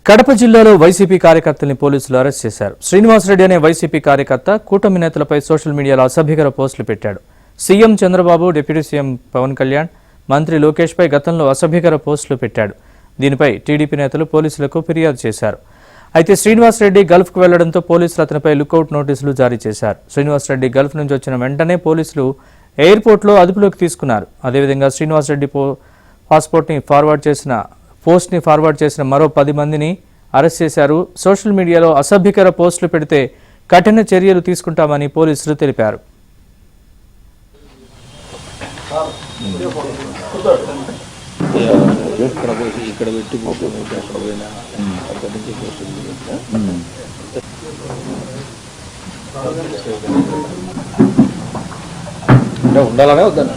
కడప జిల్లాలో వైసీపీ కార్యకర్తల్ని పోలీసులు అరెస్ట్ చేశారు. శ్రీనివాసరెడ్డి అనే వైసీపీ కార్యకర్త కూటమి నేతలపై సోషల్ మీడియాలో అసభ్యకర పోస్టులు పెట్టాడు. CM Chandrababu, deputy CM Pawan Kalyan, మంత్రి లోకేష్ పై గతంలో అసభ్యకర పోస్టులు పెట్టాడు. దీనిపై టీడీపీ నేతలు పోలీసులకు ఫిర్యాదు చేశారు. అయితే శ్రీనివాసరెడ్డి గల్ఫ్కు వెళ్లడంతో పోలీసులు అతనిపై లుకౌట్ నోటీసులు జారీ చేశారు. శ్రీనివాసరెడ్డి గల్ఫ్ నుంచి వచ్చిన వెంటనే పోలీసులు ఎయిర్పోర్ట్లో అదుపులోకి తీసుకున్నారు. అదేవిధంగా శ్రీనివాసరెడ్డి పోస్ట్ని ఫార్వర్డ్ చేసిన మరో 10 మందిని అరెస్ట్ చేశారు. సోషల్ మీడియాలో అసభ్యకర పోస్టులు పెడితే కఠిన చర్యలు తీసుకుంటామని పోలీసులు తెలిపారు. ఉండాలనే వద్దాను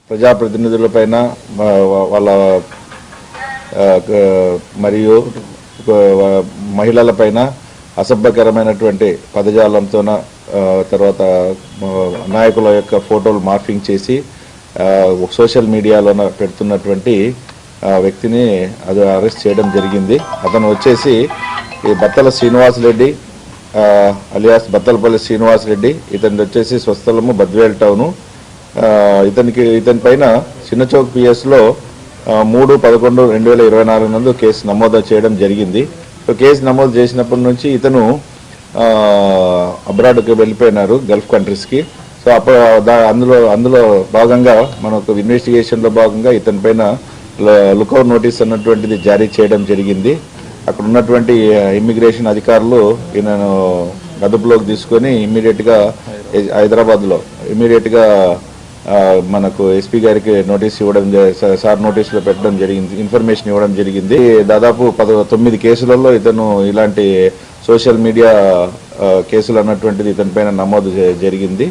ప్రజాప్రతినిధులపైన వాళ్ళ మరియు మహిళలపైన అసభ్యకరమైనటువంటి పదజాలంతోన తర్వాత నాయకుల యొక్క ఫోటోలు మార్ఫింగ్ చేసి సోషల్ మీడియాలో పెడుతున్నటువంటి వ్యక్తిని అది అరెస్ట్ చేయడం జరిగింది. అతను వచ్చేసి ఈ బత్తల శ్రీనివాసరెడ్డి అలియాస్ బత్తలపల్లి శ్రీనివాసరెడ్డి. ఇతని వచ్చేసి స్వస్థలము బద్వేల్ టౌను. ఇతని పైన చిన్నచౌక్ పిఎస్లో 3/11/2024 నందు కేసు నమోదు చేయడం జరిగింది. కేసు నమోదు చేసినప్పటి నుంచి ఇతను అబ్రాడ్కి వెళ్ళిపోయినారు, గల్ఫ్ కంట్రీస్కి. సో అందులో భాగంగా మనకు ఇన్వెస్టిగేషన్లో భాగంగా ఇతని పైన లుకౌట్ నోటీస్ అన్నటువంటిది జారీ చేయడం జరిగింది. అక్కడ ఉన్నటువంటి ఇమ్మిగ్రేషన్ అధికారులు ఈయనను అదుపులోకి తీసుకొని ఇమ్మీడియట్గా హైదరాబాద్లో ఇమ్మీడియట్గా మనకు ఎస్పీ గారికి నోటీస్ ఇవ్వడం, సార్ నోటీసులో పెట్టడం జరిగింది, ఇన్ఫర్మేషన్ ఇవ్వడం జరిగింది. దాదాపు 9 కేసులలో ఇతను ఇలాంటి సోషల్ మీడియా కేసులు అన్నటువంటిది ఇతని పైన నమోదు జరిగింది.